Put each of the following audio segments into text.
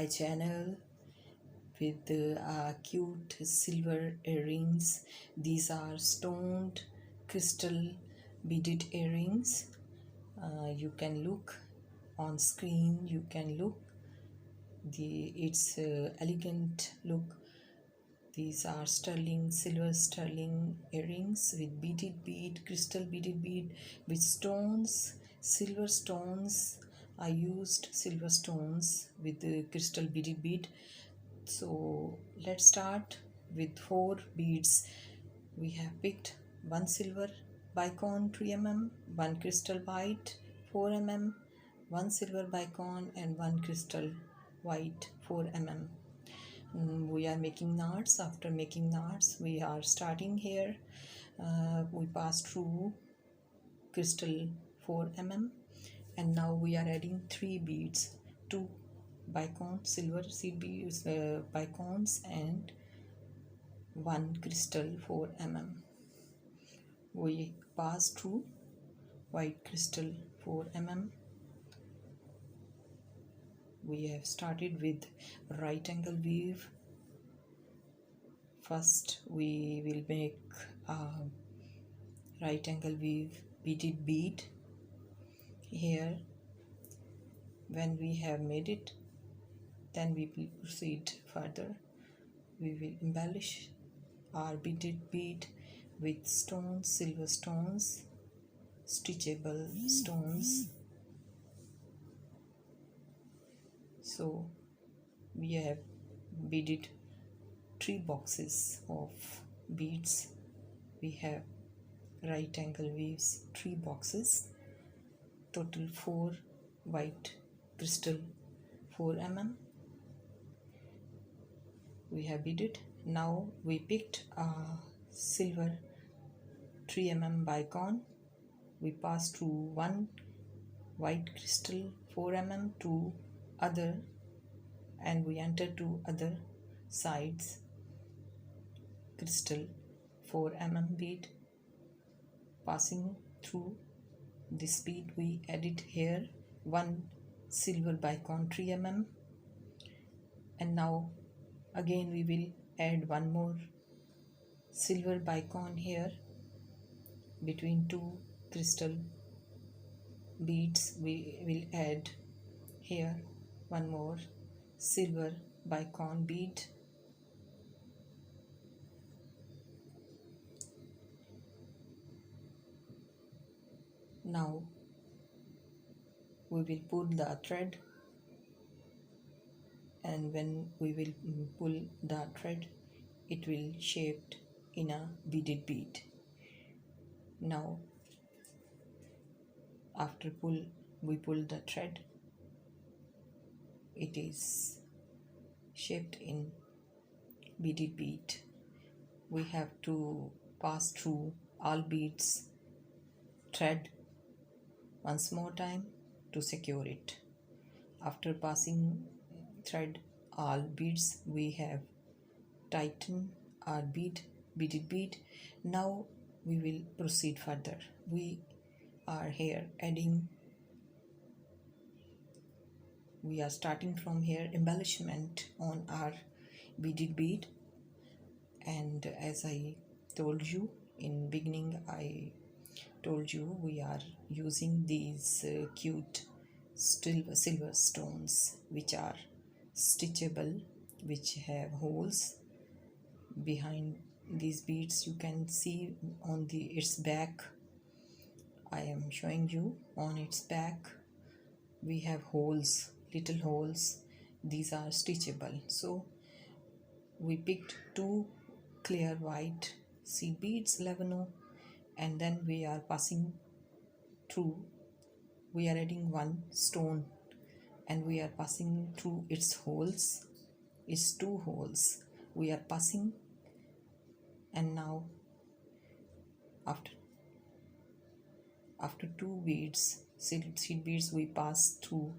my channel with cute silver earrings. These are stoned crystal beaded earrings. You can look on screen, you can look its elegant look. These are silver sterling earrings with crystal beaded bead with stones, silver stones. I used silver stones with the crystal beaded bead. So let's start with 4 beads. We have picked one silver bicone 3 mm, one crystal white 4 mm, one silver bicone and one crystal white 4 mm. We are making knots. After making knots, we are starting here. We pass through crystal 4 mm, and now we are adding 3 beads, 2 bicone silver seed beads, bicones, and 1 crystal 4 mm. We pass through white crystal 4 mm. We have started with right angle weave. First we will make a right angle weave beaded bead here. When we have made it, then we will proceed further. We will embellish our beaded bead with stones, silver stones, stitchable stones. So we have beaded 3 boxes of beads. We have right angle weaves 3 boxes, total 4 white crystal 4 mm. We have beaded. Now we picked a silver 3 mm bicone. We pass through one white crystal 4 mm to other, and we enter to other sides crystal 4 mm bead. Passing through this bead, we added here one silver bicone 3 mm, and now again we will add one more silver bicone here between 2 crystal beads. We will add here one more silver bicone bead. Now we will pull the thread, and when we will pull the thread, it will shaped in a beaded bead. Now after we pull the thread, it is shaped in beaded bead. We have to pass through all beads thread once more time to secure it. After passing thread all beads, we have tightened our beaded bead. Now we will proceed further. We are here adding, we are starting from here embellishment on our beaded bead. And as I told you in beginning, I told you we are using these cute silver stones which are stitchable, which have holes behind these beads. You can see on its back. I am showing you on its back we have holes, little holes. These are stitchable. So we picked 2 clear white seed beads 11, and then we are passing through, we are adding 1 stone, and we are passing through its holes, its 2 holes we are passing. And now after 2 beads, seed beads, we pass through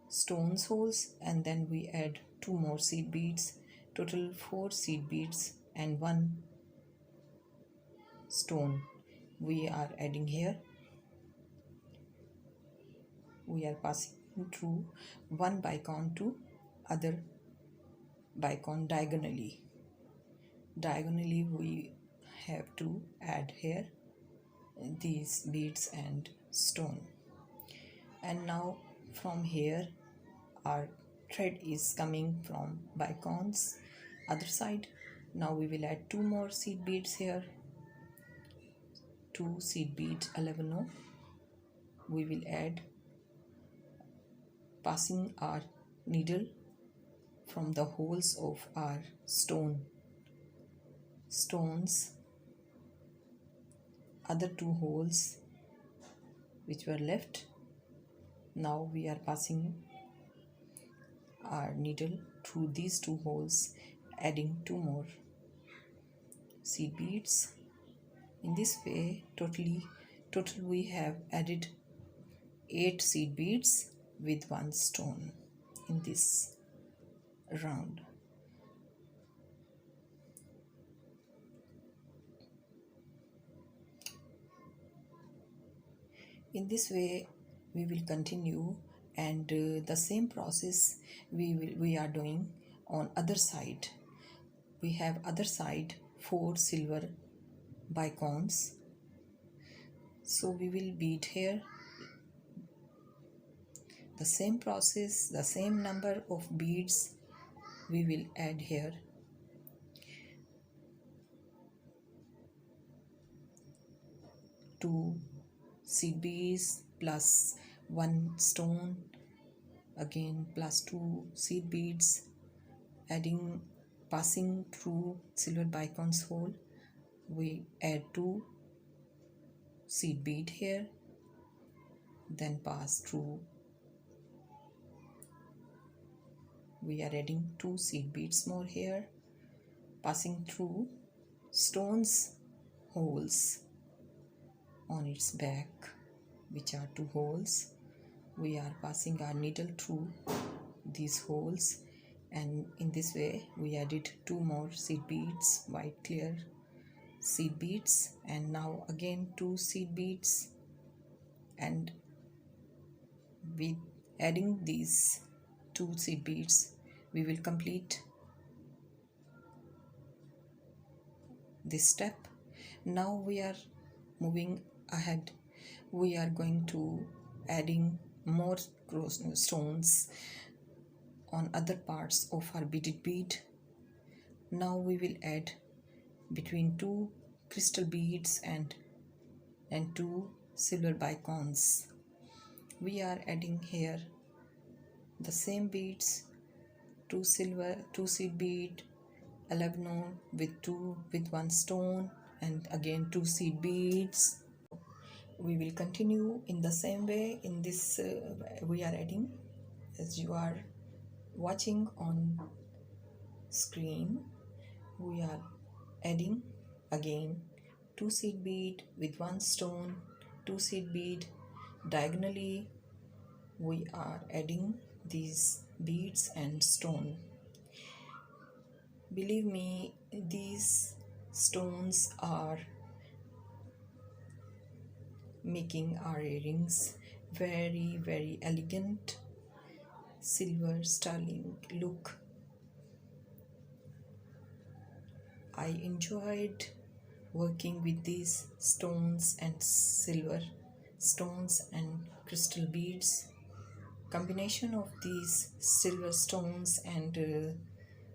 stones holes, and then we add 2 more seed beads, total 4 seed beads and 1 stone we are adding here. We are passing through 1 bicone to other bicone diagonally. Diagonally we have to add here these beads and stone. And now from here our thread is coming from Bicones other side. Now we will add 2 more seed beads here, 2 seed beads 11 we will add, passing our needle from the holes of our stones, other 2 holes which were left. Now we are passing our needle through these 2 holes, adding 2 more seed beads. In this way total we have added 8 seed beads with 1 stone in this round. In this way we will continue, and the same process we are doing on other side. We have other side 4 silver Bicones, so we will bead here the same process, the same number of beads we will add here. Two seed beads plus 1 stone, again plus 2 seed beads, passing through silver Bicones hole, we add 2 seed bead here, then pass through, we are adding 2 seed beads more here, passing through stones holes on its back, which are 2 holes. We are passing our needle through these holes, and in this way we added 2 more seed beads, white clear seed beads, and now again 2 seed beads, and with adding these 2 seed beads we will complete this step. Now we are moving ahead. We are going to adding more stones on other parts of our beaded bead. Now we will add between 2 crystal beads and 2 silver Bicones. We are adding here the same beads, 2 silver, 2 seed bead, 11 with 1 stone, and again 2 seed beads. We will continue in the same way. In this we are adding, as you are watching on screen, we are adding again 2 seed bead with 1 stone, 2 seed bead diagonally. We are adding these beads and stone. Believe me, these stones are making our earrings very elegant, silver sterling look. I enjoyed working with these stones and silver stones and crystal beads. Combination of these silver stones and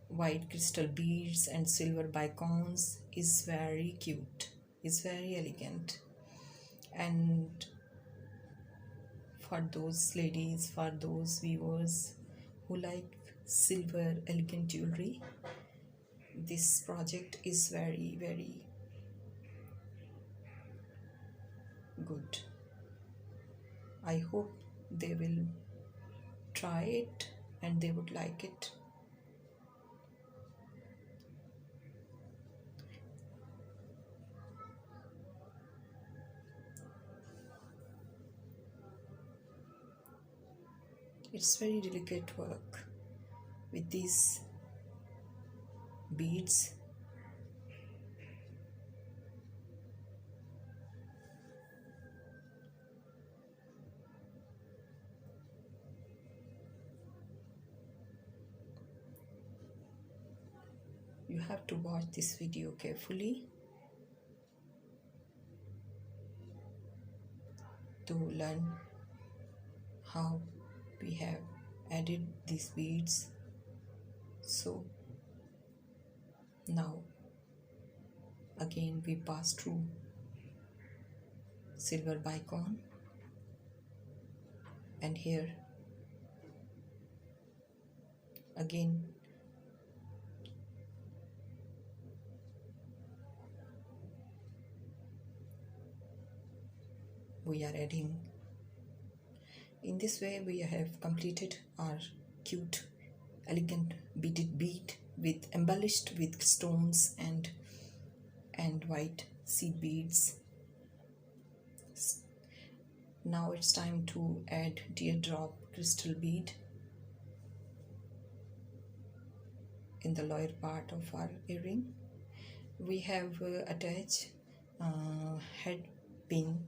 white crystal beads and silver Bicones is very cute, is very elegant. And for those ladies, for those viewers who like silver elegant jewelry, this project is very good. I hope they will try it and they would like it. It's very delicate work with these beads. have to watch this video carefully to learn how we have added these beads. So now again we pass through silver bicone, and here again we are adding. In this way we have completed our cute elegant beaded bead with embellished with stones and white seed beads. Now it's time to add teardrop crystal bead in the lower part of our earring. We have attached head pin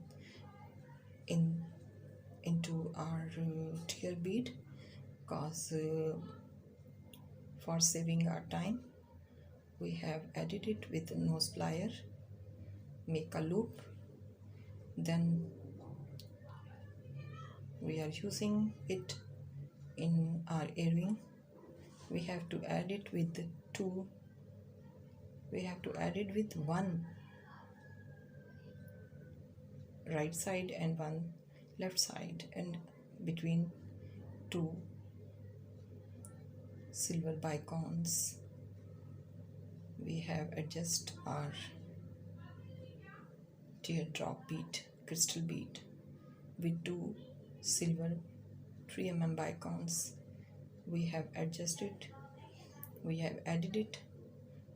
into our tear bead, because for saving our time we have added it with a nose plier. Make a loop, then we are using it in our earring. We have to add it with one right side and one left side, and between two silver bicones we have adjust our teardrop bead crystal bead with two silver 3 mm bicones. We have adjusted, we have added it.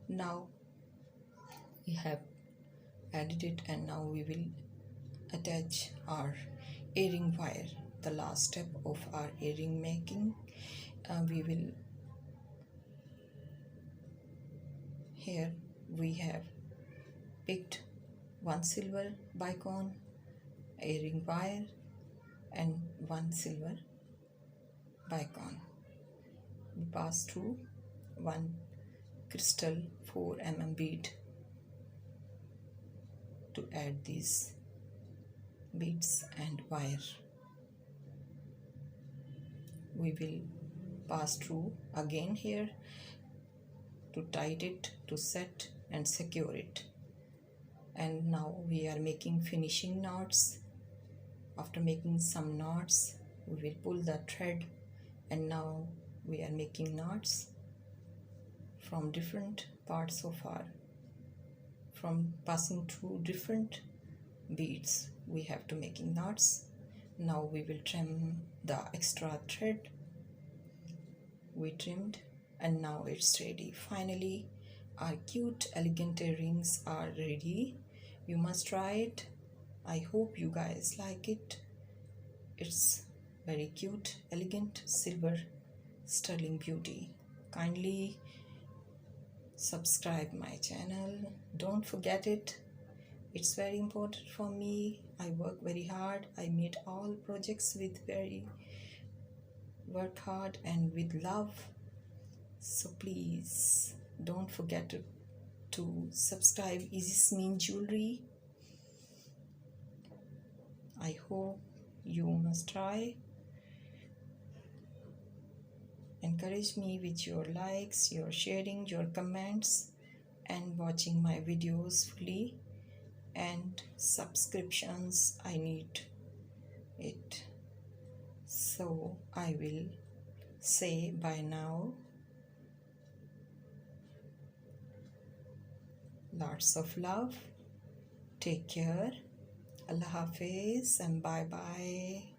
Now we have added it, and now we will attach our earring wire, the last step of our earring making. We will, here we have picked one silver bicone, earring wire, and one silver bicone. We pass through one crystal 4 mm bead to add these beads and wire. We will pass through again here to tight it, to set and secure it. And now we are making finishing knots. After making some knots, we will pull the thread, and now we are making knots from different parts of our, from passing through different beads we have to making knots. Now we will trim the extra thread. We trimmed, and now it's ready. Finally, our cute elegant earrings are ready. You must try it. I hope you guys like it. It's very cute, elegant, silver, sterling beauty. Kindly subscribe my channel. Don't forget it. It's very important for me. I work very hard. I made all projects with work hard and with love. So please don't forget to subscribe Yasmin Jewelry. I hope you must try. Encourage me with your likes, your sharing, your comments, and watching my videos fully, and subscriptions. I need it. So I will say bye now. Lots of love. Take care. Allah Hafiz and bye bye.